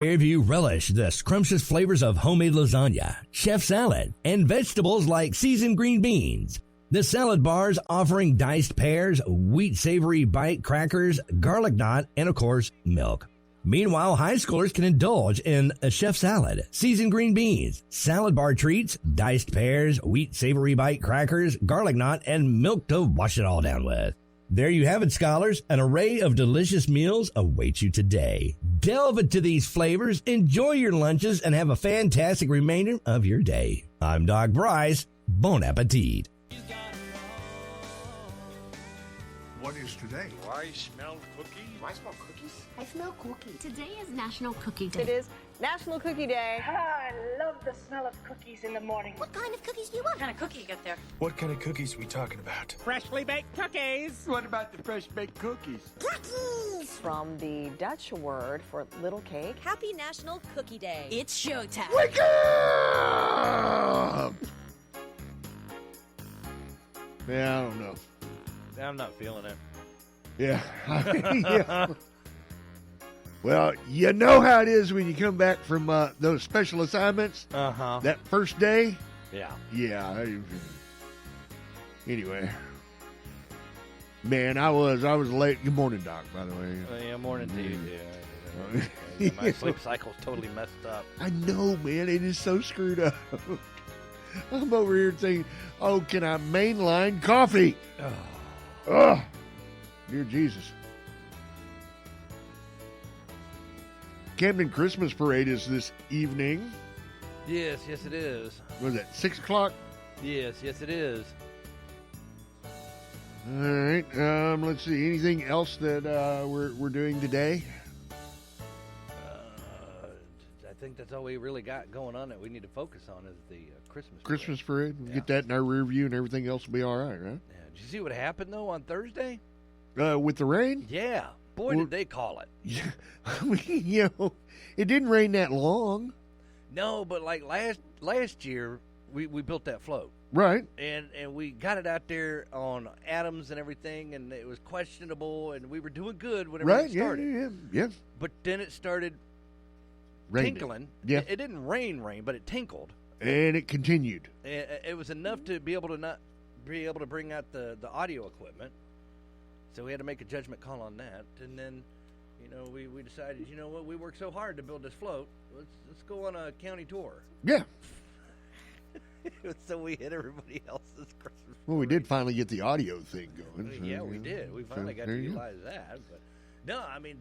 If you relish the scrumptious flavors of homemade lasagna, chef salad, and vegetables like seasoned green beans, the salad bars offering diced pears, wheat savory bite crackers, garlic knot, and of course, milk. Meanwhile, high schoolers can indulge in a chef salad, seasoned green beans, salad bar treats, diced pears, wheat savory bite crackers, garlic knot, and milk to wash it all down with. There you have it, scholars. An array of delicious meals awaits you today. Delve into these flavors, enjoy your lunches, and have a fantastic remainder of your day. I'm Doc Bryce. Bon appetit. What is today? Do I smell cookies? Do I smell cookies? I smell cookies. Today is National Cookie Day. It is National Cookie Day. I love the smell of cookies in the morning. What kind of cookies do you want? What kind of cookie you got there? What kind of cookies are we talking about? Freshly baked cookies. What about the fresh baked cookies? Cookies! From the Dutch word for little cake. Happy National Cookie Day. It's showtime. Wake up! Yeah, I don't know. I'm not feeling it. Yeah. Yeah. Well, you know how it is when you come back from those special assignments. Uh-huh. That first day. Yeah. Yeah. Anyway. Man, I was late. Good morning, Doc, by the way. Yeah, morning to you. Yeah. My sleep cycle's totally messed up. I know, man. It is so screwed up. I'm over here thinking, oh, can I mainline coffee? Oh, dear Jesus. Camden Christmas Parade is this evening. Yes, it is. What is that, 6 o'clock? Yes, it is. All right. Let's see. Anything else that we're doing today? I think that's all we really got going on that we need to focus on is the Christmas Parade. We'll Yeah. get that in our rear view and everything else will be all right, right? Yeah. Did you see what happened, though, on Thursday? With the rain? Yeah. Boy, Well, did they call it. Yeah. I mean, it didn't rain that long. No, but like last year, we built that float. Right. And we got it out there on Adams and everything, and it was questionable, and we were doing good whenever Right, it started. yeah. But then it started Raining. tinkling. Yeah. It didn't rain, but it tinkled. And it continued. It was enough to be able to bring out the audio equipment. So we had to make a judgment call on that, and then, we decided, you know what, we worked so hard to build this float. Let's go on a county tour. Yeah. So we hit everybody else's Christmas. Well, we did finally get the audio thing going. So, Yeah, we did. We finally got to there you go. utilize that. But no, I mean,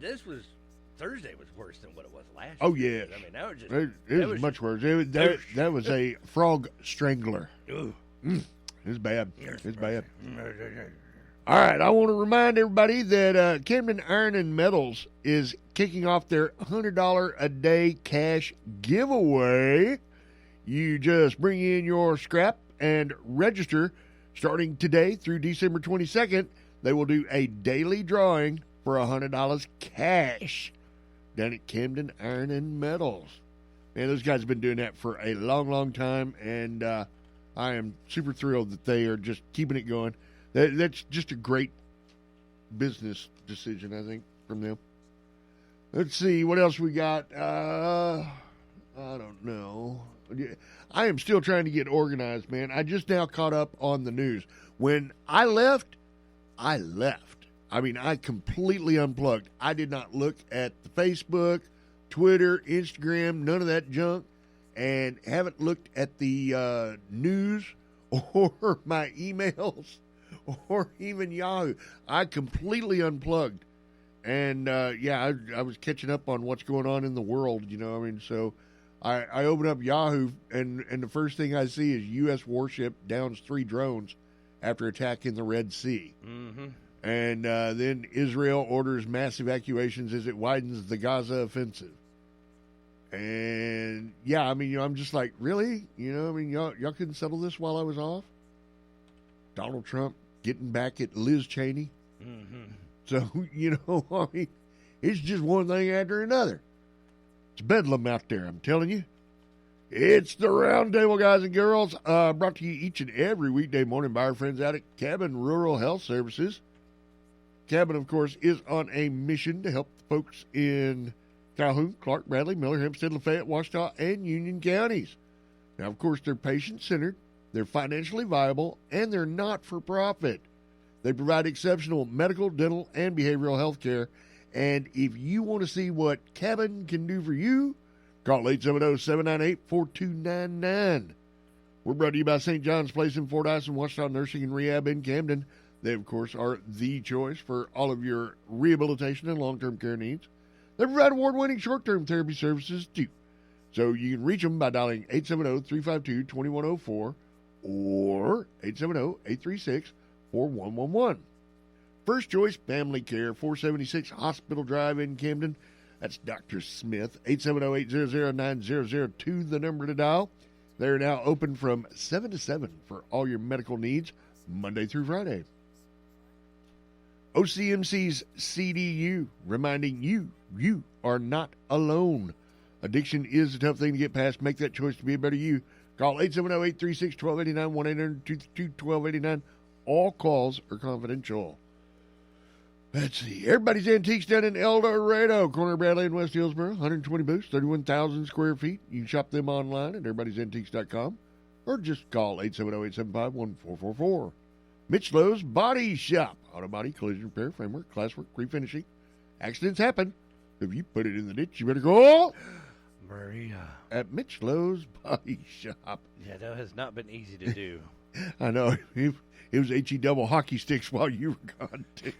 Thursday was worse than what it was last Oh, year. yes. I mean, that was just It was much worse. That was a frog strangler. It was bad. It's bad. All right, I want to remind everybody that Camden Iron and Metals is kicking off their $100 a day cash giveaway. You just bring in your scrap and register. Starting today through December 22nd, they will do a daily drawing for $100 cash down at Camden Iron and Metals. Man, those guys have been doing that for a long, long time, and I am super thrilled that they are just keeping it going. That's just a great business decision, I think, from them. Let's see, what else we got? I don't know. I am still trying to get organized, man. I just now caught up on the news. When I left. I mean, I completely unplugged. I did not look at the Facebook, Twitter, Instagram, none of that junk, and haven't looked at the news or my emails or even Yahoo. I completely unplugged. And, I was catching up on what's going on in the world, so I open up Yahoo, and the first thing I see is U.S. warship downs 3 drones after attack in the Red Sea. Mm-hmm. And then Israel orders mass evacuations as it widens the Gaza offensive. And, I'm just like, really? Y'all couldn't settle this while I was off? Donald Trump getting back at Liz Cheney. Mm-hmm. So, it's just one thing after another. It's bedlam out there, I'm telling you. It's the Round Table, guys and girls, brought to you each and every weekday morning by our friends out at Cabin Rural Health Services. Cabin, of course, is on a mission to help folks in Calhoun, Clark, Bradley, Miller, Hempstead, Lafayette, Washita, and Union counties. Now, of course, they're patient-centered, they're financially viable, and they're not-for-profit. They provide exceptional medical, dental, and behavioral health care. And if you want to see what Cabin can do for you, call 870-798-4299. We're brought to you by St. John's Place in Fordyce and Washita Nursing and Rehab in Camden. They, of course, are the choice for all of your rehabilitation and long-term care needs. They provide award-winning short-term therapy services, too. So you can reach them by dialing 870-352-2104 or 870-836-4111. First Choice Family Care, 476 Hospital Drive in Camden. That's Dr. Smith, 870-800-9002, the number to dial. They're now open from 7 to 7 for all your medical needs, Monday through Friday. OCMC's CDU, reminding you are not alone. Addiction is a tough thing to get past. Make that choice to be a better you. Call 870-836-1289, 1-800-222-1289. All calls are confidential. Let's see. Everybody's Antiques down in El Dorado, corner of Bradley and West Hillsboro. 120 booths, 31,000 square feet. You can shop them online at everybodiesantiques.com or just call 870-875-1444. Mitch Lowe's Body Shop. Auto body, collision repair, framework, classwork, refinishing. Accidents happen. If you put it in the ditch, you better go Maria. At Mitch Lowe's Body Shop. Yeah, that has not been easy to do. I know. It was HE double hockey sticks while you were gone, too.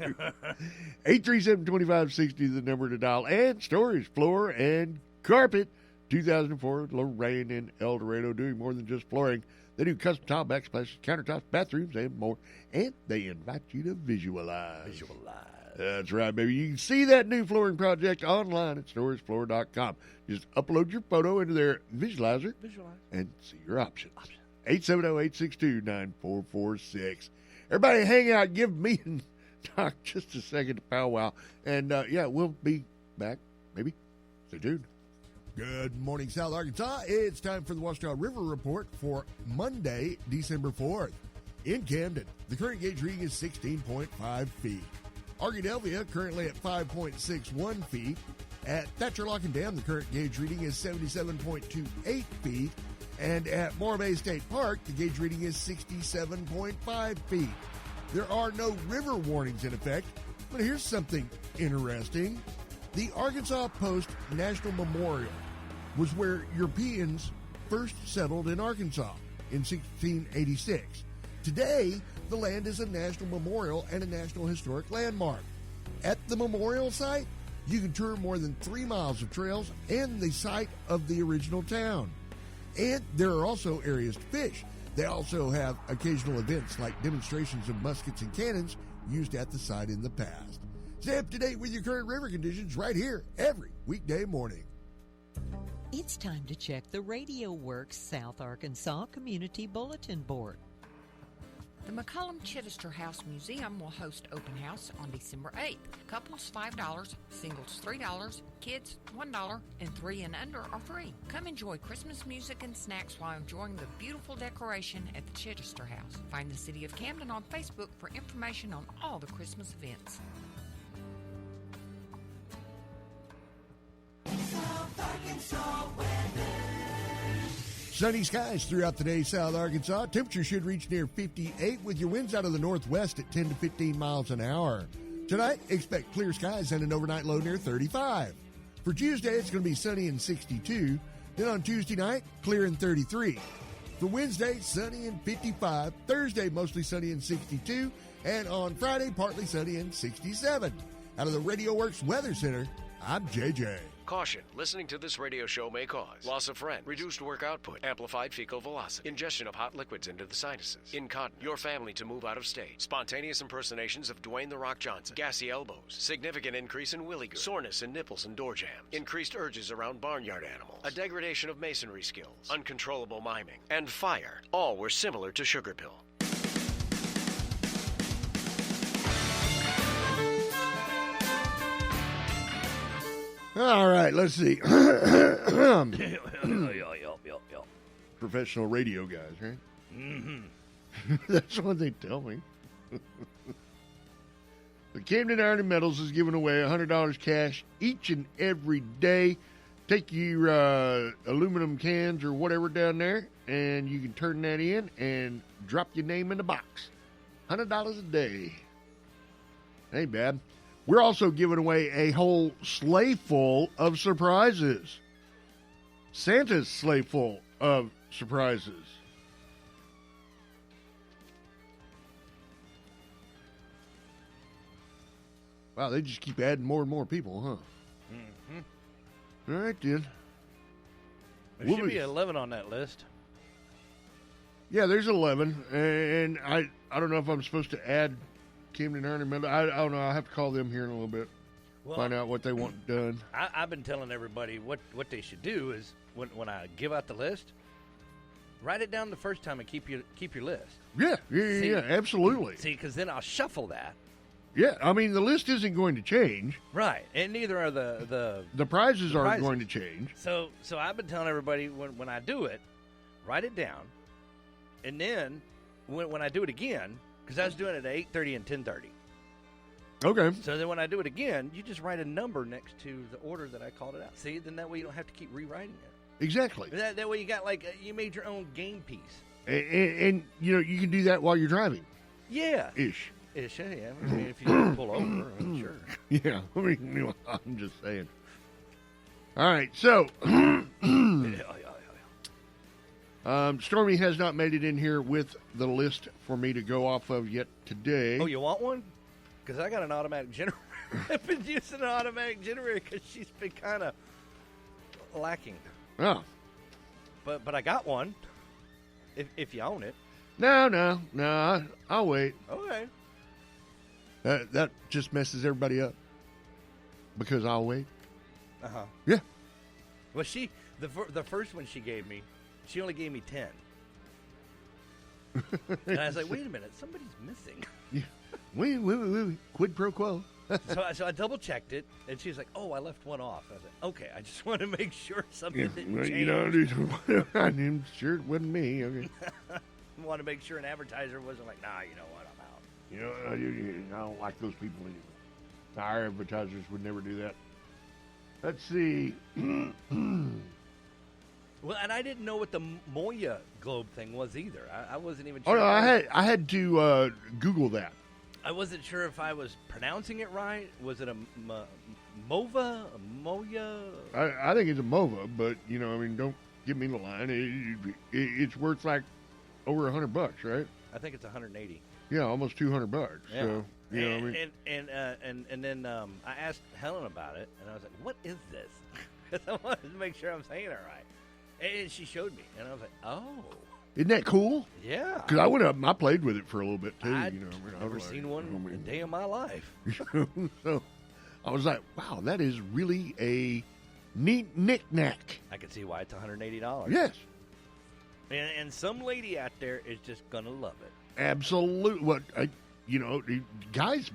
837-2560 the number to dial. And storage, floor, and carpet. 2004 Lorraine in El Dorado, doing more than just flooring. They do custom tile, backsplashes, countertops, bathrooms, and more. And they invite you to visualize. That's right, baby. You can see that new flooring project online at storagefloor.com. Just upload your photo into their visualizer and see your options. 870-862-9446. Everybody hang out. Give me and Doc just a second to powwow. And, we'll be back, maybe. Stay tuned. Good morning, South Arkansas. It's time for the Washita River Report for Monday, December 4th. In Camden, the current gauge reading is 16.5 feet. Arkadelphia currently at 5.61 feet. At Thatcher Lock and Dam, the current gauge reading is 77.28 feet. And at Moore Bay State Park, the gauge reading is 67.5 feet. There are no river warnings in effect, but here's something interesting. The Arkansas Post National Memorial was where Europeans first settled in Arkansas in 1686. Today, the land is a national memorial and a National Historic Landmark. At the memorial site, you can tour more than 3 miles of trails and the site of the original town. And there are also areas to fish. They also have occasional events like demonstrations of muskets and cannons used at the site in the past. Stay up to date with your current river conditions right here every weekday morning. It's time to check the Radio Works South Arkansas Community Bulletin Board. The McCollum Chittister House Museum will host open house on December 8th. Couples $5, singles $3, kids $1, and 3 and under are free. Come enjoy Christmas music and snacks while enjoying the beautiful decoration at the Chittister House. Find the City of Camden on Facebook for information on all the Christmas events. South Arkansas weather. Sunny skies throughout the day, South Arkansas. Temperature should reach near 58 with your winds out of the northwest at 10 to 15 miles an hour. Tonight, expect clear skies and an overnight low near 35. For Tuesday, it's going to be sunny and 62. Then on Tuesday night, clear and 33. For Wednesday, sunny and 55. Thursday, mostly sunny and 62. And on Friday, partly sunny and 67. Out of the Radio Works Weather Center, I'm JJ. Caution, listening to this radio show may cause loss of friend, reduced work output, amplified fecal velocity, ingestion of hot liquids into the sinuses, incontinence, your family to move out of state, spontaneous impersonations of Dwayne The Rock Johnson, gassy elbows, significant increase in willy goo, soreness in nipples and door jams, increased urges around barnyard animals, a degradation of masonry skills, uncontrollable miming, and fire. All were similar to sugar pill. All right, let's see. Professional radio guys, right? Mm-hmm. That's what they tell me. The Camden Iron and Metals is giving away $100 cash each and every day. Take your aluminum cans or whatever down there, and you can turn that in and drop your name in the box. $100 a day. Hey, Bab. We're also giving away a whole sleigh full of surprises. Santa's sleigh full of surprises. Wow, they just keep adding more and more people, huh? Mm-hmm. All right, then. There should be 11 on that list. Yeah, there's 11, and I don't know if I'm supposed to add Camden Iron and Metal. I don't know. I'll have to call them here in a little bit, find out what they want done. I've been telling everybody what they should do is when I give out the list, write it down the first time and keep your list. Yeah, absolutely. See, because then I'll shuffle that. Yeah, I mean, the list isn't going to change. Right, and neither are the prizes aren't going to change. So I've been telling everybody when I do it, write it down, and then when I do it again, because I was doing it at 8:30 and 10:30. Okay. So then when I do it again, you just write a number next to the order that I called it out. See, then that way you don't have to keep rewriting it. Exactly. That way you got you made your own game piece. And you can do that while you're driving. Yeah. Ish. Yeah. I mean, if you pull over, sure. Yeah. I mean, I'm just saying. All right. So, Stormy has not made it in here with the list for me to go off of yet today. Oh, you want one? Because I got an automatic generator. I've been using an automatic generator because she's been kind of lacking. Oh. But I got one. If you own it. No. I'll wait. Okay. That just messes everybody up. Because I'll wait. Uh-huh. Yeah. Well, the first one she gave me, she only gave me 10. And I was like, wait a minute, somebody's missing. Yeah. Wait. Quid pro quo. So I double-checked it, and she's like, oh, I left one off. I was like, okay, I just want to make sure something didn't change. I'm sure it wasn't me. Okay. I want to make sure an advertiser wasn't like, nah, you know what, I'm out. You know, I don't like those people anymore. Our advertisers would never do that. Let's see. Well, and I didn't know what the Moya Globe thing was either. I wasn't even Oh, sure. no, I had to Google that. I wasn't sure if I was pronouncing it right. Was it a MOVA? A Moya? I think it's a MOVA, but, you know, I mean, don't give me the line. It's worth like over $100, right? I think it's 180. Yeah, almost $200. Yeah. So, you know, I mean, and then I asked Helen about it, and I was like, "What is this?" Because I wanted to make sure I'm saying it right. And she showed me, and I was like, "Oh, isn't that cool?" Yeah. Because I went up and I played with it for a little bit too. I'd you know, never seen one a day in my life. So I was like, "Wow, that is really a neat knick-knack." I can see why it's $180. Yes. And some lady out there is just gonna love it. Absolutely. What you know, the guys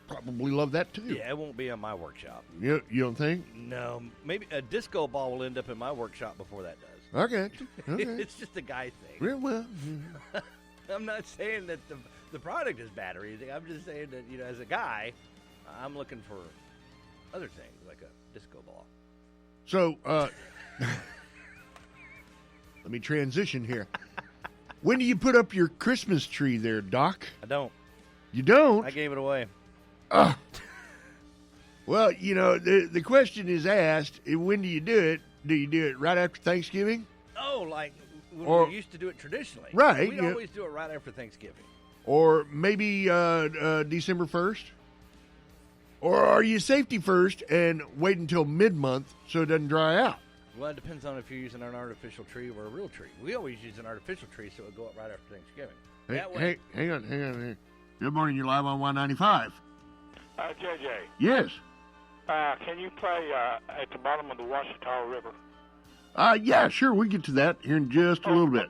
probably love that too. Yeah, it won't be in my workshop. You don't think? No, maybe a disco ball will end up in my workshop before that does. Okay. It's just a guy thing. Yeah, well, I'm not saying that the product is bad or anything. I'm just saying that, you know, as a guy, I'm looking for other things like a disco ball. So, let me transition here. When do you put up your Christmas tree there, Doc? I don't. You don't? I gave it away. Well, you know, the question is asked, when do you do it? Do you do it right after Thanksgiving? Oh, like we used to do it traditionally. Right. We'd always do it right after Thanksgiving. Or maybe December 1st? Or are you safety first and wait until mid-month so it doesn't dry out? Well, it depends on if you're using an artificial tree or a real tree. We always use an artificial tree, so it would go up right after Thanksgiving. Hey, hang on. Good morning. You're live on 195. JJ. Yes. Can you play at the bottom of the Washita River? Yeah, sure. We'll get to that here in just a little bit.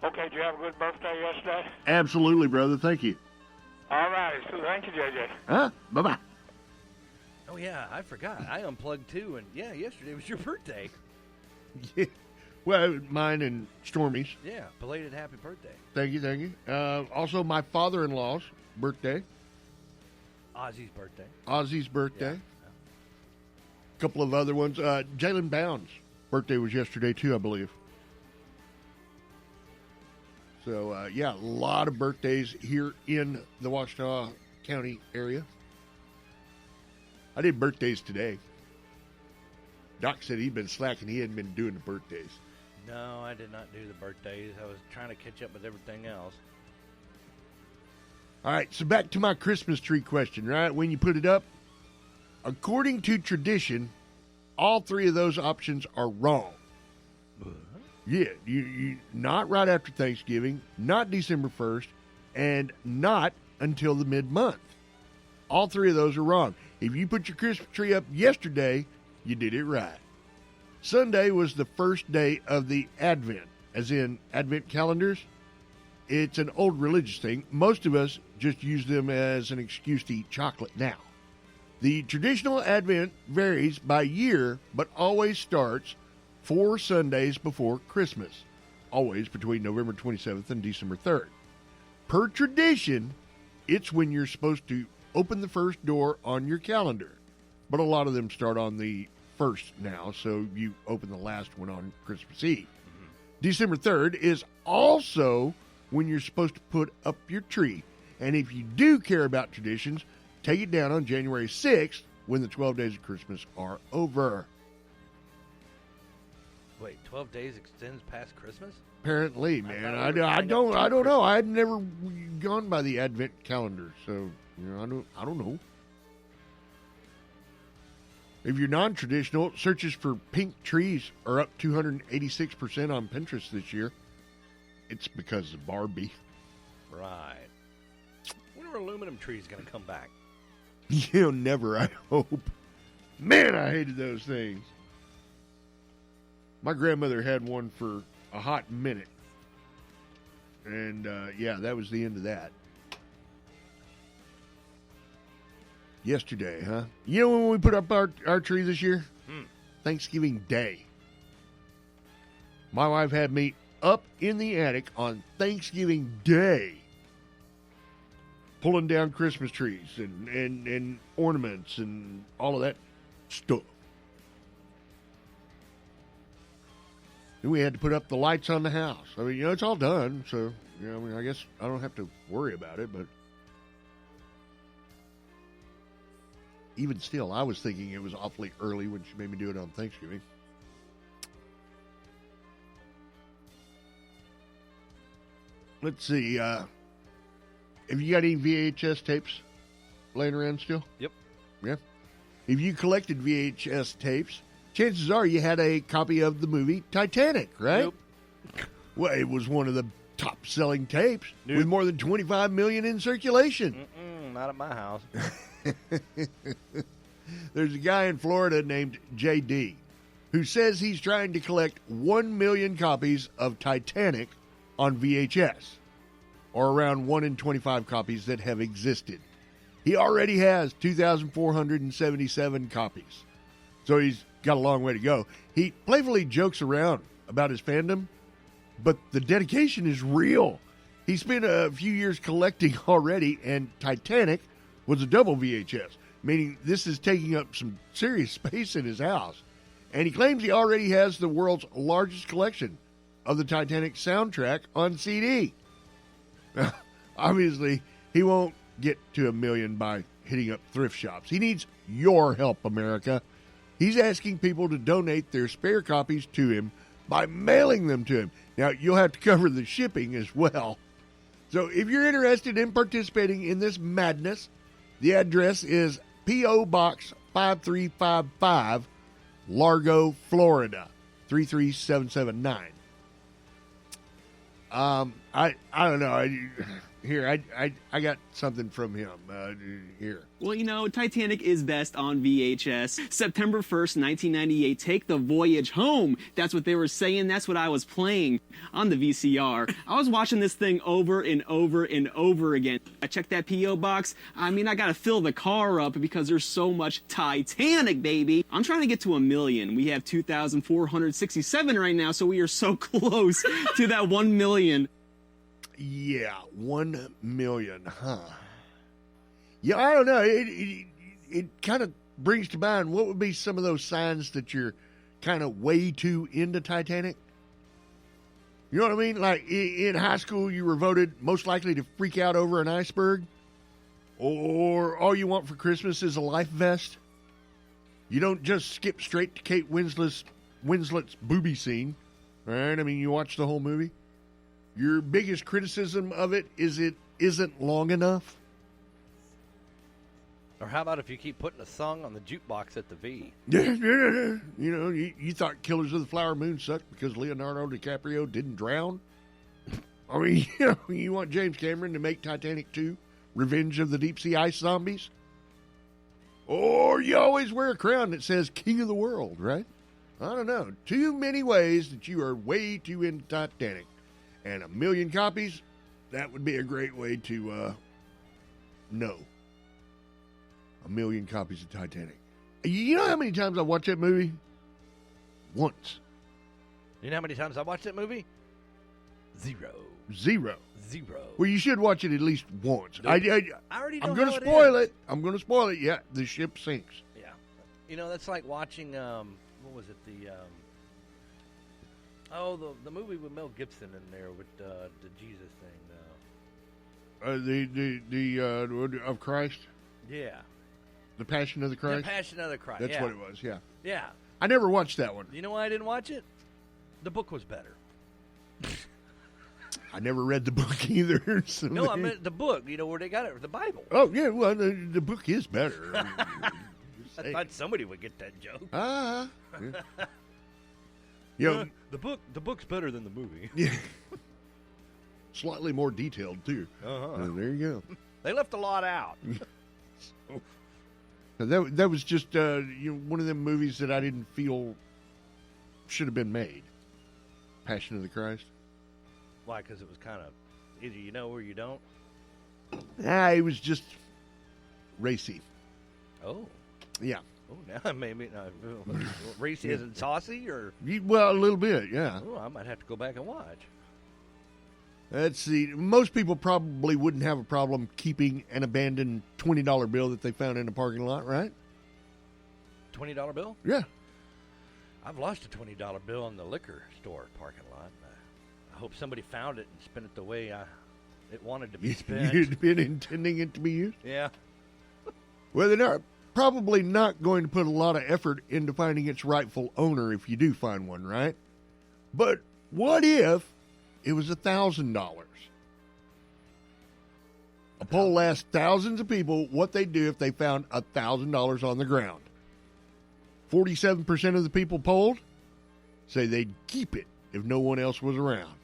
Okay. Did you have a good birthday yesterday? Absolutely, brother. Thank you. All righty. So thank you, JJ. Bye-bye. Oh, yeah. I forgot. I unplugged, too. And, yeah, yesterday was your birthday. Yeah. Well, mine and Stormy's. Yeah. Belated happy birthday. Thank you. Also, my father-in-law's birthday. Ozzy's birthday. Ozzy's birthday. Yeah. A couple of other ones. Jalen Bounds' birthday was yesterday, too, I believe. So, a lot of birthdays here in the Ouachita County area. I did birthdays today. Doc said he'd been slacking. He hadn't been doing the birthdays. No, I did not do the birthdays. I was trying to catch up with everything else. All right, so back to my Christmas tree question, right? When you put it up, according to tradition, all three of those options are wrong. Yeah, you not right after Thanksgiving, not December 1st, and not until the mid-month. All three of those are wrong. If you put your Christmas tree up yesterday, you did it right. Sunday was the first day of the Advent, as in Advent calendars. It's an old religious thing. Most of us just use them as an excuse to eat chocolate now. The traditional Advent varies by year, but always starts 4 Sundays before Christmas, always between November 27th and December 3rd. Per tradition, it's when you're supposed to open the first door on your calendar, but a lot of them start on the first now, so you open the last one on Christmas Eve. Mm-hmm. December 3rd is also when you're supposed to put up your tree, and if you do care about traditions, take it down on January 6th when the 12 days of Christmas are over. Wait, 12 days extends past Christmas? Apparently, man. I don't know. I've never gone by the Advent calendar, so I don't know. If you're non-traditional, searches for pink trees are up 286% on Pinterest this year. It's because of Barbie. Right. When are aluminum trees going to come back? Never, I hope. Man, I hated those things. My grandmother had one for a hot minute. And, that was the end of that. Yesterday, huh? You know when we put up our tree this year? Thanksgiving Day. My wife had me up in the attic on Thanksgiving Day, pulling down Christmas trees and ornaments and all of that stuff. Then we had to put up the lights on the house. I mean, it's all done, so, I guess I don't have to worry about it, but even still, I was thinking it was awfully early when she made me do it on Thanksgiving. Let's see. Have you got any VHS tapes laying around still? Yep. Yeah. If you collected VHS tapes, chances are you had a copy of the movie Titanic, right? Nope. Well, it was one of the top-selling tapes with more than 25 million in circulation. Not at my house. There's a guy in Florida named JD who says he's trying to collect 1 million copies of Titanic on VHS, or around 1 in 25 copies that have existed. He already has 2,477 copies, so he's got a long way to go. He playfully jokes around about his fandom, but the dedication is real. He spent a few years collecting already, and Titanic was a double VHS, meaning this is taking up some serious space in his house. And he claims he already has the world's largest collection of the Titanic soundtrack on CD. Now, obviously, he won't get to 1 million by hitting up thrift shops. He needs your help, America. He's asking people to donate their spare copies to him by mailing them to him. Now, you'll have to cover the shipping as well. So if you're interested in participating in this madness, the address is P.O. Box 5355, Largo, Florida, 33779. I don't know. I got something from him here. Well, Titanic is best on VHS. September 1st, 1998, take the voyage home. That's what they were saying. That's what I was playing on the VCR. I was watching this thing over and over and over again. I checked that P.O. box. I gotta fill the car up because there's so much Titanic, baby. I'm trying to get to 1 million. We have 2,467 right now, so we are so close to that 1 million. Yeah, 1 million, huh? Yeah, I don't know. It kind of brings to mind, what would be some of those signs that you're kind of way too into Titanic? You know what I mean? Like in high school, you were voted most likely to freak out over an iceberg, or all you want for Christmas is a life vest. You don't just skip straight to Kate Winslet's booby scene, right? I mean, you watch the whole movie. Your biggest criticism of it is it isn't long enough. Or how about if you keep putting a song on the jukebox at the V? You know, you thought Killers of the Flower Moon sucked because Leonardo DiCaprio didn't drown? I mean, you want James Cameron to make Titanic 2, Revenge of the Deep Sea Ice Zombies? Or you always wear a crown that says King of the World, right? I don't know. Too many ways that you are way too into Titanic. And 1 million copies, that would be a great way to know. 1 million copies of Titanic. You know how many times I watched that movie? Once. You know how many times I watched that movie? Zero. Well, you should watch it at least once. I already know. I'm going to spoil it. I'm going to spoil it. Yeah, the ship sinks. Yeah. You know, that's like watching, what was it? The movie with Mel Gibson in there with the Jesus thing. Of Christ? Yeah. The Passion of the Christ? The Passion of the Christ. That's what it was, yeah. Yeah. I never watched that one. You know why I didn't watch it? The book was better. I never read the book either. So no, I meant the book, where they got it, the Bible. Oh, yeah, well, the book is better. I thought somebody would get that joke. Yeah. The book's better than the movie. Yeah. Slightly more detailed, too. There you go. They left a lot out. That was just one of them movies that I didn't feel should have been made. Passion of the Christ. Why? Because it was kind of either you know or you don't? It was just racy. Oh. Yeah. Oh, now maybe racy isn't saucy, or? Well, a little bit, yeah. Oh, I might have to go back and watch. Let's see. Most people probably wouldn't have a problem keeping an abandoned $20 bill that they found in a parking lot, right? $20 bill? Yeah. I've lost a $20 bill in the liquor store parking lot. I hope somebody found it and spent it the way it wanted to be spent. You'd been intending it to be used? Yeah. Well, they're probably not going to put a lot of effort into finding its rightful owner if you do find one, right? But what if it was $1,000? A poll asked thousands of people what they'd do if they found $1,000 on the ground. 47% of the people polled say they'd keep it if no one else was around.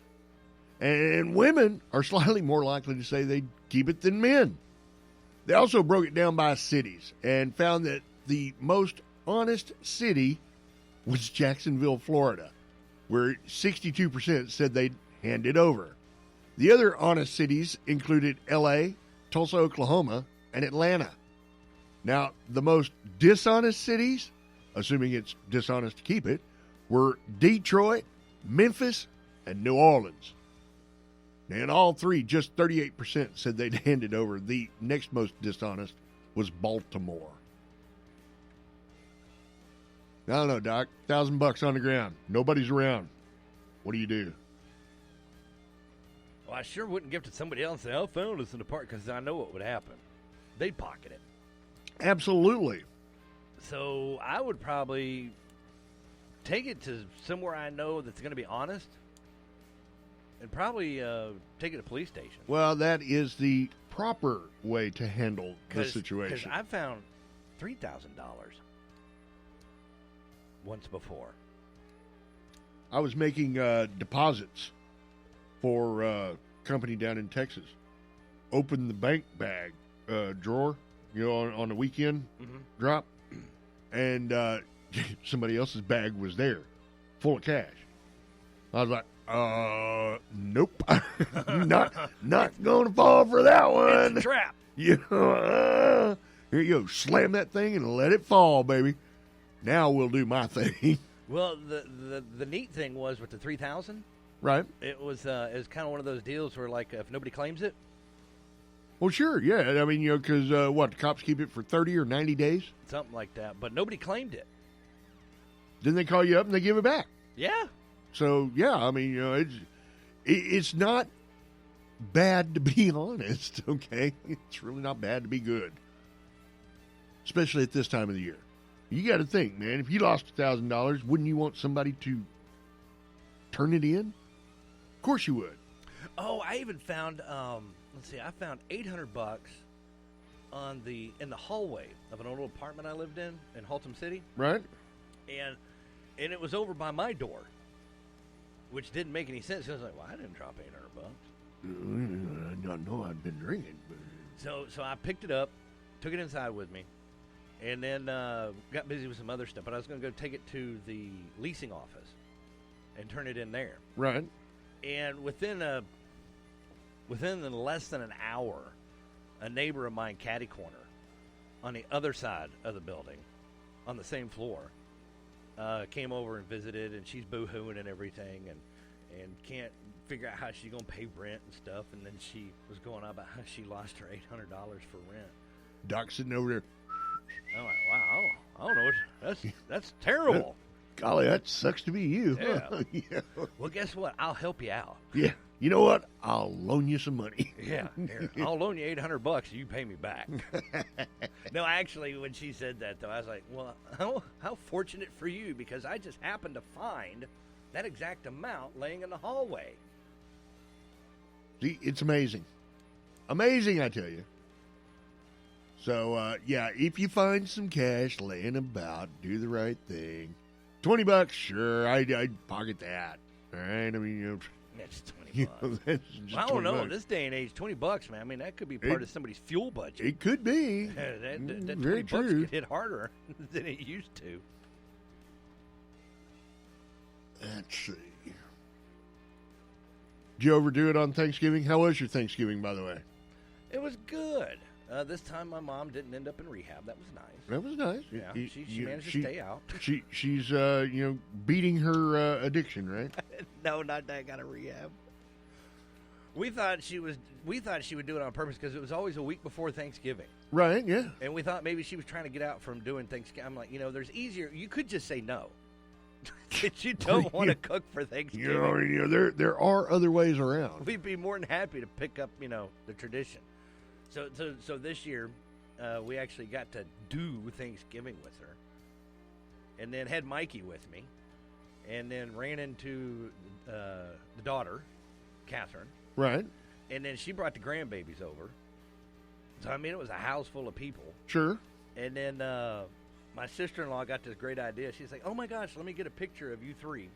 And women are slightly more likely to say they'd keep it than men. They also broke it down by cities and found that the most honest city was Jacksonville, Florida, where 62% said they'd hand it over. The other honest cities included L.A., Tulsa, Oklahoma, and Atlanta. Now, the most dishonest cities, assuming it's dishonest to keep it, were Detroit, Memphis, and New Orleans. And all three, just 38% said they'd hand it over. The next most dishonest was Baltimore. I don't know, Doc. $1,000 on the ground. Nobody's around. What do you do? Well, I sure wouldn't give it to somebody else and say, I found this in the park, because I know what would happen. They'd pocket it. Absolutely. So I would probably take it to somewhere I know that's going to be honest, and probably take it to a police station. Well, that is the proper way to handle the situation. Because I found $3,000 once before. I was making deposits for a company down in Texas. Opened the bank bag drawer, on the weekend drop, and somebody else's bag was there, full of cash. I was like, nope, not going to fall for that one. It's a trap. Here you go, slam that thing and let it fall, baby. Now we'll do my thing. Well, the neat thing was with the 3,000, right? It was kind of one of those deals where, like, if nobody claims it, Well, sure, yeah. I mean, because what, the cops keep it for 30 or 90 days? Something like that. But nobody claimed it. Then they call you up and they give it back. Yeah. So, yeah, I mean, it's not bad to be honest, okay? It's really not bad to be good, especially at this time of the year. You got to think, man, if you lost $1,000, wouldn't you want somebody to turn it in? Of course you would. Oh, I even found, I found $800 in the hallway of an old apartment I lived in Haltom City. Right. And it was over by my door, which didn't make any sense. I was like, well, I didn't drop $800. I know I've been drinking. But... So I picked it up, took it inside with me, and then got busy with some other stuff. But I was going to go take it to the leasing office and turn it in there. Right. And within less than an hour, a neighbor of mine, catty corner, on the other side of the building, on the same floor, came over and visited, and she's boo-hooing and everything, and can't figure out how she's going to pay rent and stuff. And then she was going on about how she lost her $800 for rent. Doc sitting over there. I'm like, wow, I don't know. That's terrible. Golly, that sucks to be you. Yeah. Yeah. Well, guess what? I'll help you out. Yeah. You know what? I'll loan you some money. Yeah. Here, I'll loan you $800. You pay me back. No, actually, when she said that, though, I was like, well, how fortunate for you, because I just happened to find that exact amount laying in the hallway. See, it's amazing. Amazing, I tell you. So, yeah, if you find some cash laying about, do the right thing. $20, sure, I'd pocket that. All right, I mean, that's $20. That's just I don't know. $20. This day and age, $20, man. I mean, that could be part of somebody's fuel budget. It could be. that Very $20 true. could hit harder than it used to. Let's see. Did you overdo it on Thanksgiving? How was your Thanksgiving, by the way? It was good. This time my mom didn't end up in rehab. That was nice. That was nice. Yeah, she managed to stay out. She's beating her addiction, right? No, not that kind of rehab. We thought she would do it on purpose because it was always a week before Thanksgiving. Right, yeah. And we thought maybe she was trying to get out from doing Thanksgiving. I'm like, there's easier. You could just say no. That you don't want to cook for Thanksgiving. There are other ways around. We'd be more than happy to pick up, the tradition. So this year, we actually got to do Thanksgiving with her, and then had Mikey with me, and then ran into the daughter, Catherine. Right. And then she brought the grandbabies over. So, I mean, it was a house full of people. Sure. And then my sister-in-law got this great idea. She's like, oh, my gosh, let me get a picture of you three.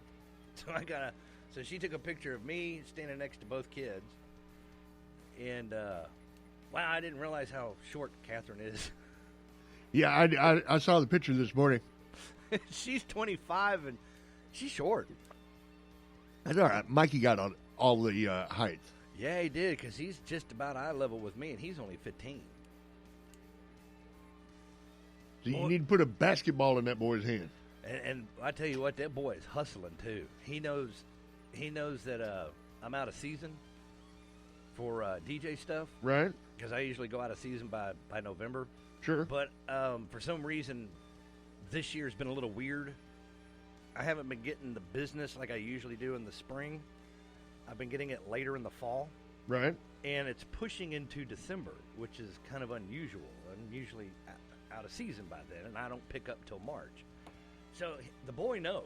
So she took a picture of me standing next to both kids. And, wow, I didn't realize how short Catherine is. Yeah, I saw the picture this morning. She's 25, and she's short. That's all right. Mikey got on all the height. Yeah, he did, because he's just about eye level with me, and he's only 15. So you need to put a basketball in that boy's hand. And I tell you what, that boy is hustling too. He knows that I'm out of season for DJ stuff. Right. Because I usually go out of season by November. Sure. But for some reason, this year's been a little weird. I haven't been getting the business like I usually do in the spring. I've been getting it later in the fall. Right. And it's pushing into December, which is kind of unusual. I'm usually out of season by then, and I don't pick up till March. So the boy knows.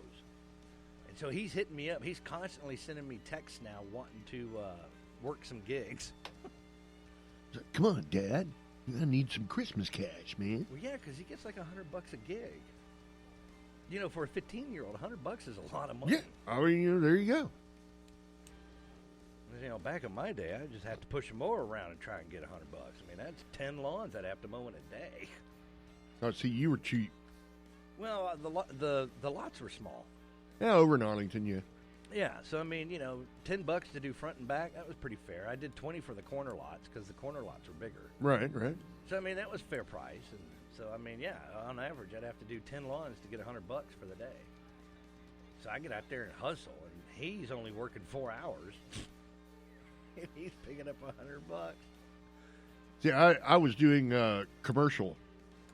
And so he's hitting me up. He's constantly sending me texts now wanting to work some gigs. Come on, Dad. I need some Christmas cash, man. Well, yeah, because he gets like $100 a gig. For a 15-year-old, $100 is a lot of money. Yeah, I mean, there you go. Back in my day, I just have to push a mower around and try and get $100. I mean, that's 10 lawns I'd have to mow in a day. Oh, see, you were cheap. Well, the lots were small. Yeah, over in Arlington, yeah. Yeah, so I mean, $10 to do front and back, that was pretty fair. I did 20 for the corner lots because the corner lots were bigger. Right, right. So I mean, that was fair price, and so I mean, yeah, on average, I'd have to do 10 lawns to get $100 for the day. So I get out there and hustle, and he's only working 4 hours, and he's picking up $100. See, I was doing commercial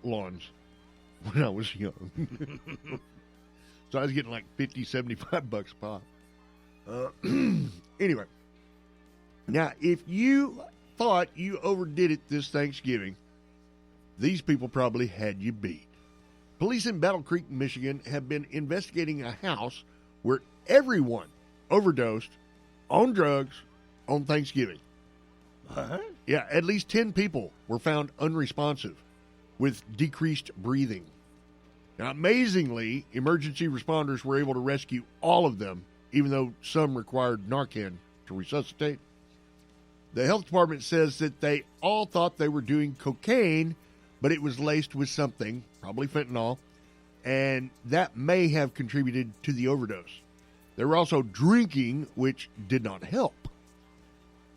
lawns when I was young. So I was getting like $50, $75 a pop. Anyway. Now, if you thought you overdid it this Thanksgiving, these people probably had you beat. Police in Battle Creek, Michigan have been investigating a house where everyone overdosed on drugs on Thanksgiving. What? Yeah, at least 10 people were found unresponsive with decreased breathing. Now, amazingly, emergency responders were able to rescue all of them, even though some required Narcan to resuscitate. The health department says that they all thought they were doing cocaine, but it was laced with something, probably fentanyl, and that may have contributed to the overdose. They were also drinking, which did not help.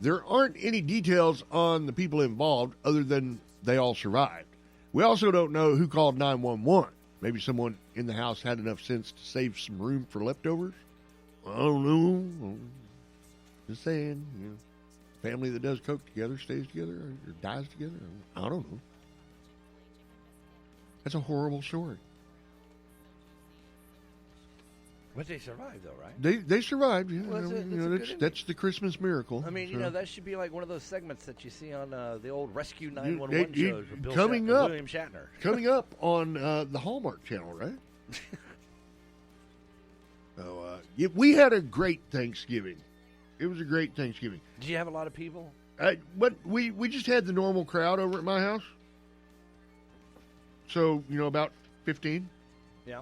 There aren't any details on the people involved other than they all survived. We also don't know who called 911. Maybe someone in the house had enough sense to save some room for leftovers. I don't know. Just saying, you know, family that does coke together stays together or dies together. I don't know. That's a horrible story. But they survived, though, right? They survived. Yeah. Well, That's the Christmas miracle. I mean, so. you know, that should be like one of those segments that you see on the old Rescue 911 shows with William Shatner. Coming up on the Hallmark Channel, right? So, we had a great Thanksgiving. It was a great Thanksgiving. Did you have a lot of people? But we just had the normal crowd over at my house. So, you know, about 15. Yeah.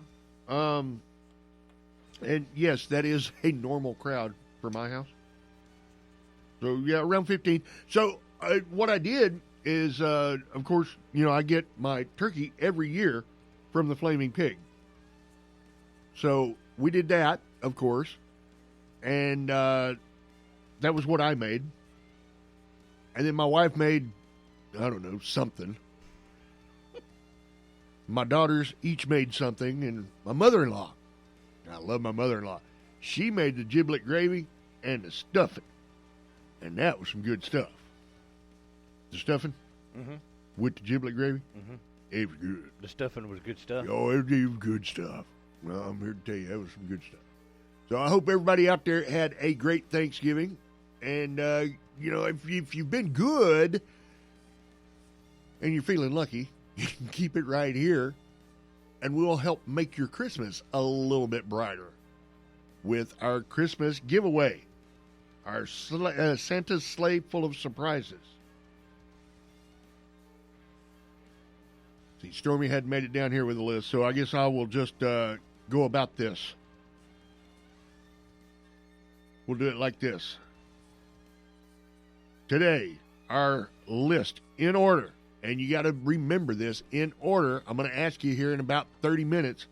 And yes, that is a normal crowd for my house. So, yeah, around 15. So, what I did is, of course, you know, I get my turkey every year from the Flaming Pig. So, we did that, of course. And that was what I made. And then my wife made, I don't know, something. My daughters each made something. And my mother-in-law, I love my mother-in-law, she made the giblet gravy and the stuffing. And that was some good stuff. The stuffing with the giblet gravy, it was good. The stuffing was good stuff? Oh, it was good stuff. Well, I'm here to tell you, that was some good stuff. So I hope everybody out there had a great Thanksgiving. And, you know, if you've been good and you're feeling lucky, you can keep it right here. And we'll help make your Christmas a little bit brighter with our Christmas giveaway. Our Santa's sleigh full of surprises. See, Stormy hadn't made it down here with the list, so I guess I will just go about this. We'll do it like this. Today, our list in order, and you got to remember this, in order. I'm going to ask you here in about 30 minutes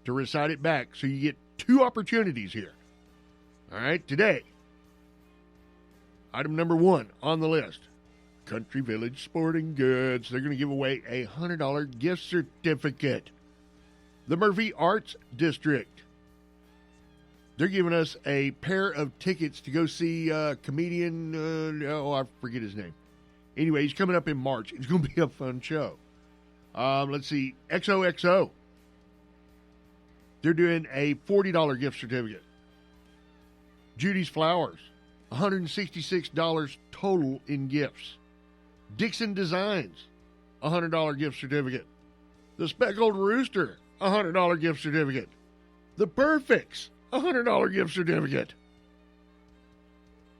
to recite it back, so you get 2 opportunities here. All right, today, item number 1 on the list, Country Village Sporting Goods. They're going to give away a $100 gift certificate. The Murphy Arts District. They're giving us a pair of tickets to go see comedian, I forget his name. Anyway, he's coming up in March. It's going to be a fun show. Let's see, XOXO. They're doing a $40 gift certificate. Judy's Flowers, $166 total in gifts. Dixon Designs, $100 gift certificate. The Speckled Rooster, $100 gift certificate. The Perfects, $100 gift certificate.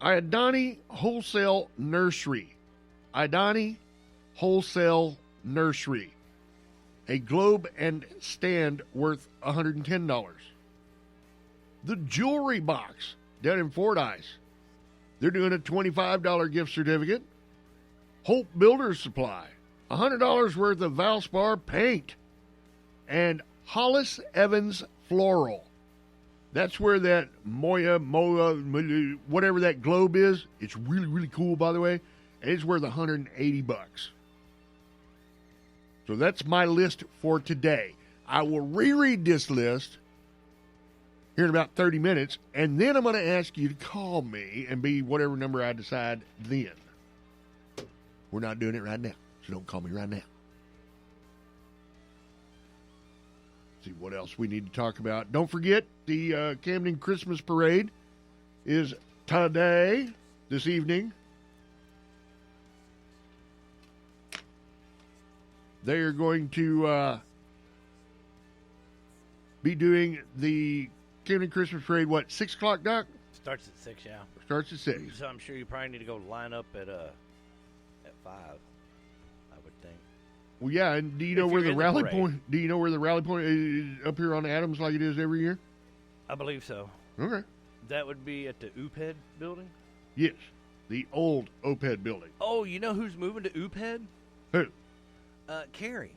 Iodani Wholesale Nursery. Iodani Wholesale Nursery. A globe and stand worth $110. The Jewelry Box down in Fordyce. They're doing a $25 gift certificate. Hope Builders Supply, $100 worth of Valspar paint. And Hollis Evans Floral. That's where that Moya, whatever that globe is. It's really, really cool, by the way. And it's worth $180. So that's my list for today. I will reread this list here in about 30 minutes, and then I'm going to ask you to call me and be whatever number I decide then. We're not doing it right now, so don't call me right now. See what else we need to talk about. Don't forget, the Camden Christmas Parade is today, this evening. They are going to be doing the Camden Christmas Parade, 6 o'clock, Doc? Starts at 6, yeah. Starts at 6. So I'm sure you probably need to go line up at 5, I would think. Well, yeah, and do you know where the rally point? Do you know where the rally point is up here on Adams, like it is every year? I believe so. Okay. That would be at the UPED building. Yes, the old OPED building. Oh, you know who's moving to UPED? Who? Carrie.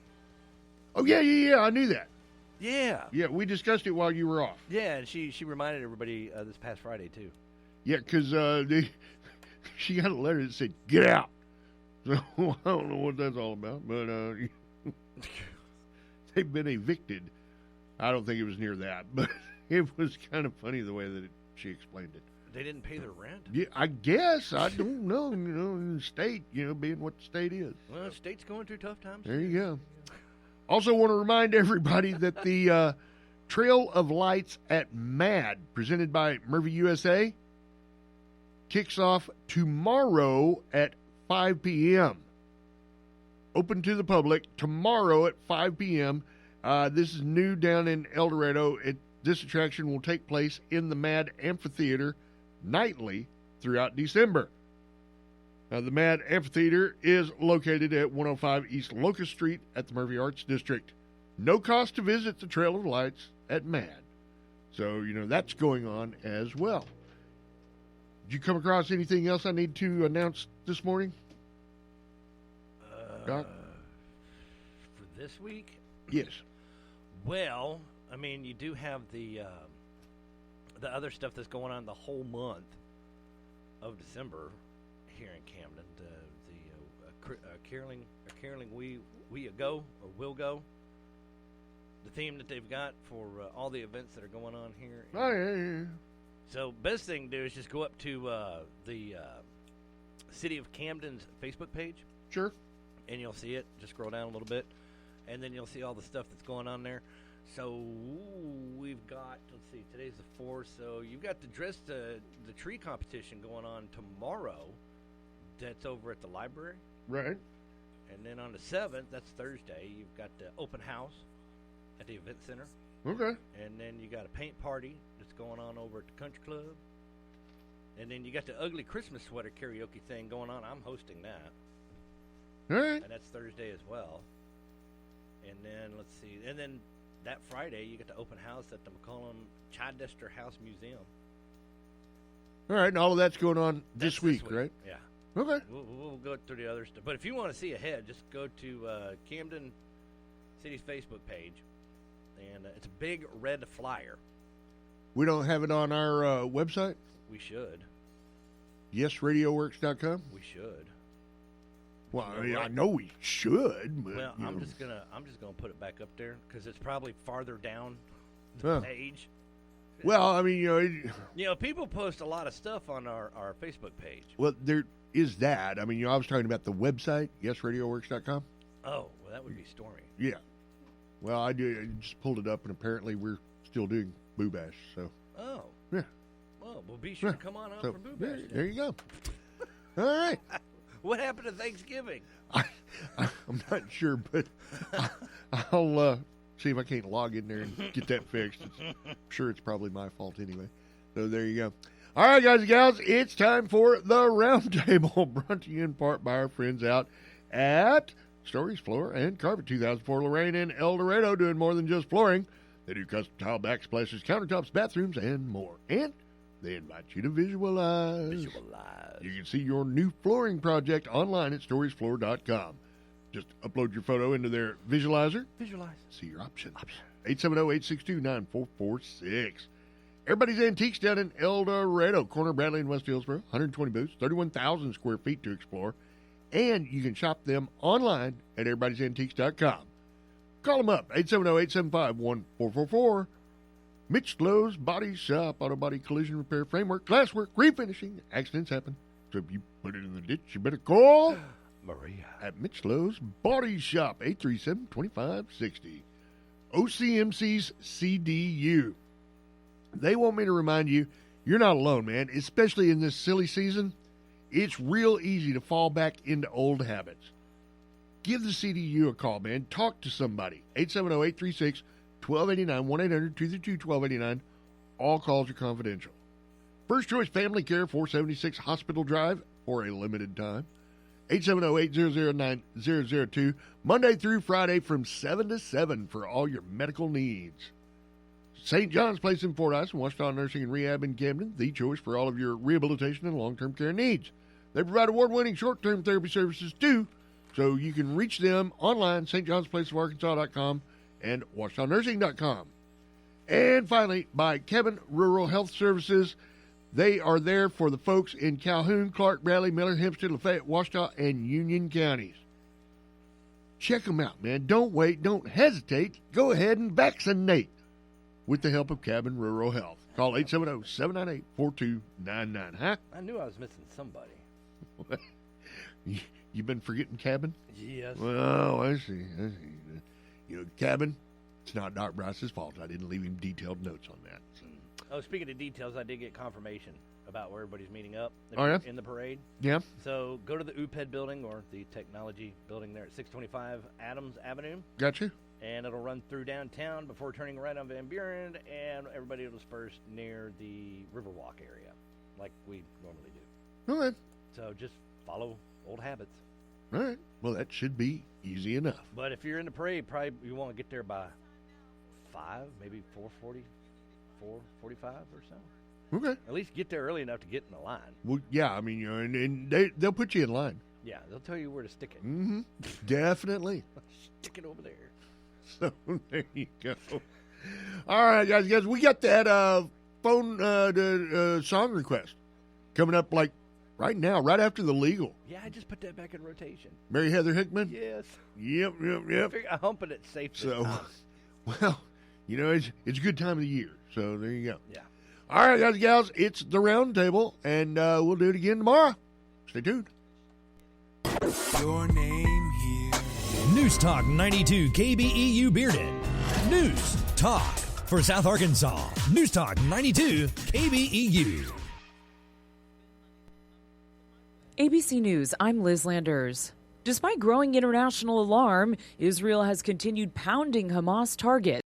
Oh yeah. I knew that. Yeah. Yeah, we discussed it while you were off. Yeah, and she reminded everybody this past Friday too. Yeah, because she got a letter that said "Get out." So I don't know what that's all about, but they've been evicted. I don't think it was near that, but it was kind of funny the way that she explained it. They didn't pay their rent? Yeah, I guess. I don't know. In the state, being what the state is. Well, the state's going through tough times. There you go. Also want to remind everybody that the Trail of Lights at MAD, presented by Murphy USA, kicks off tomorrow at 5 p.m. Open to the public tomorrow at 5 p.m. This is new down in El Dorado. This attraction will take place in the MAD Amphitheater nightly throughout December. Now, the MAD Amphitheater is located at 105 East Locust Street at the Murphy Arts District. No cost to visit the Trail of Lights at MAD. So, that's going on as well. Did you come across anything else I need to announce this morning? Doc? For this week? Yes. Well, I mean, you do have the other stuff that's going on the whole month of December here in Camden. The caroling we go or will go. The theme that they've got for all the events that are going on here. Oh, yeah. So, best thing to do is just go up to the City of Camden's Facebook page. Sure. And you'll see it. Just scroll down a little bit. And then you'll see all the stuff that's going on there. So, we've got, let's see, today's the 4th. So, you've got the tree competition going on tomorrow. That's over at the library. Right. And then on the 7th, that's Thursday, you've got the open house at the event center. Okay. And then you got a paint party that's going on over at the country club. And then you got the ugly Christmas sweater karaoke thing going on. I'm hosting that. All right. And that's Thursday as well. And then, let's see. And then that Friday, you get the open house at the McCollum Chichester House Museum. All right. And all of that's going on this week, right? Yeah. Okay. We'll go through the other stuff. But if you want to see ahead, just go to Camden City's Facebook page. And it's a big red flyer. We don't have it on our website? We should. YesRadioWorks.com? We should. Well, I know we should, but well, I'm just gonna put it back up there because it's probably farther down the page. Well, I mean, people post a lot of stuff on our Facebook page. Well, there is that. I mean, I was talking about the website, YesRadioWorks.com. Oh, well, that would be Stormy. Yeah. Well, I just pulled it up, and apparently we're still doing Boo Bash. So. Oh. Yeah. Well, be sure to come on out for Boo Bash. There you go. All right. What happened to Thanksgiving? I'm not sure, but I'll see if I can't log in there and get that fixed. I'm sure it's probably my fault anyway. So there you go. All right, guys and gals, it's time for the Roundtable, brought to you in part by our friends out at Stories Floor and Carpet, 2004 Lorraine and El Dorado, doing more than just flooring. They do custom tile backsplashes, countertops, bathrooms, and more. And they invite you to visualize. You can see your new flooring project online at storiesfloor.com. Just upload your photo into their visualizer. Visualize. See your options. 870-862-9446. Everybody's Antiques down in El Dorado, corner Bradley and West Hillsboro. 120 booths, 31,000 square feet to explore. And you can shop them online at everybody'santiques.com. Call them up, 870-875-1444. Mitch Lowe's Body Shop, auto body collision repair, framework, glasswork, refinishing. Accidents happen. So if you put it in the ditch, you better call Maria. At Mitchlow's Body Shop, 837-2560. OCMC's CDU. They want me to remind you, you're not alone, man. Especially in this silly season, it's real easy to fall back into old habits. Give the CDU a call, man. Talk to somebody. 870-836-1289, 1-800-232-1289. All calls are confidential. First Choice Family Care, 476 Hospital Drive, for a limited time. 870-800-9002. Monday through Friday from 7 to 7 for all your medical needs. St. John's Place in Fordyce and Washington Nursing and Rehab in Camden, the choice for all of your rehabilitation and long-term care needs. They provide award-winning short-term therapy services, too, so you can reach them online, stjohnsplaceofarkansas.com and washingtonnursing.com. And finally, by Kevin Rural Health Services. They are there for the folks in Calhoun, Clark, Bradley, Miller, Hempstead, Lafayette, Ouachita, and Union counties. Check them out, man. Don't wait. Don't hesitate. Go ahead and vaccinate with the help of Cabin Rural Health. Call 870-798-4299. Huh? I knew I was missing somebody. You been forgetting Cabin? Yes. Well, I see. You know, Cabin, it's not Doc Bryce's fault. I didn't leave him detailed notes on that. So. Oh, speaking of details, I did get confirmation about where everybody's meeting up in the parade. Yeah. So go to the UPED building or the technology building there at 625 Adams Avenue. Gotcha. And it'll run through downtown before turning right on Van Buren, and everybody will disperse near the Riverwalk area like we normally do. Okay. So just follow old habits. All right. Well, that should be easy enough. But if you're in the parade, probably you want to get there by 5, maybe 4:40. 4:45 or so. Okay. At least get there early enough to get in the line. Well, yeah, I mean, you know, and they'll put you in line. Yeah, they'll tell you where to stick it. Mm-hmm. Definitely. Stick it over there. So there you go. All right, guys, we got that phone song request coming up like right now, right after the legal. Yeah, I just put that back in rotation. Mary Heather Hickman. Yes. Yep. I'm hoping it's safe this time. Well. You know, it's a good time of the year, so there you go. Yeah. All right, guys and gals, it's the round table, and we'll do it again tomorrow. Stay tuned. Your name here. News Talk 92 KBEU Bearden. News Talk for South Arkansas. News Talk 92 KBEU. ABC News, I'm Liz Landers. Despite growing international alarm, Israel has continued pounding Hamas targets.